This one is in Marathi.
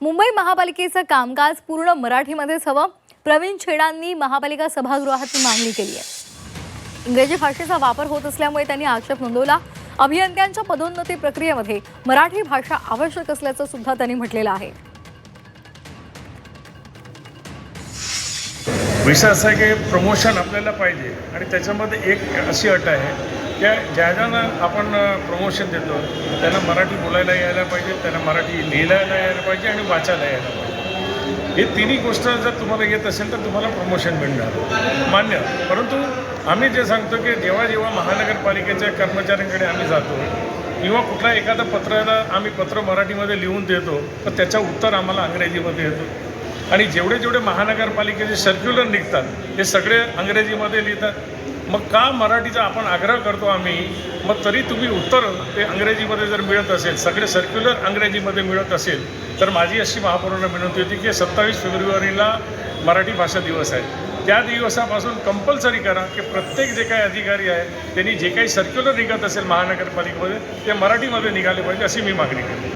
मुंबई महापालिकेचं कामकाज पूर्ण मराठीमध्येच हवं. प्रवीण छेडांनी महापालिका सभागृहात मागणी केली आहे. इंग्रजी भाषेचा वापर होत असल्यामुळे त्यांनी आक्षेप नोंदवला. अभियंत्यांच्या पदोन्नती प्रक्रियेमध्ये मराठी भाषा आवश्यक असल्याचं सुद्धा त्यांनी म्हटलेलं आहे. विषय असा आहे की प्रमोशन आपल्याला पाहिजे आणि त्याच्यामध्ये एक अशी अट आहे की ज्यांना आपण प्रमोशन देतो त्यांना मराठी बोलायला यायला पाहिजे, त्यांना मराठी लिहायला यायला पाहिजे आणि वाचायला यायला पाहिजे. हे तिन्ही गोष्ट जर तुम्हाला येत असेल तर तुम्हाला प्रमोशन मिळणार मान्य. परंतु आम्ही जे सांगतो की जेव्हा महानगरपालिकेच्या कर्मचाऱ्यांकडे आम्ही जातो किंवा कुठला एखादा पत्राला आम्ही पत्र मराठीमध्ये लिहून देतो तर त्याचं उत्तर आम्हाला इंग्रजीमध्ये येतो. आणि जेवढे महानगरपालिकेचे सर्क्युलर निघतात हे सगळे इंग्रजीमध्ये लिहितात. मग का मराठीचा आपण आग्रह करतो आम्ही, मग तरी तुम्ही उत्तर ते इंग्रजीमध्ये जर मिळत असेल, सगळे सर्क्युलर इंग्रजीमध्ये मिळत असेल तर माझी अशी महापौरांना विनंती होती की 27 फेब्रुवारीला मराठी भाषा दिवस आहे. त्या दिवसापासून कंपल्सरी करा की प्रत्येक जे काही अधिकारी आहे त्यांनी जे काही सर्क्युलर निघत असेल महानगरपालिकेमध्ये ते मराठीमध्ये निघाले पाहिजे अशी मी मागणी केली.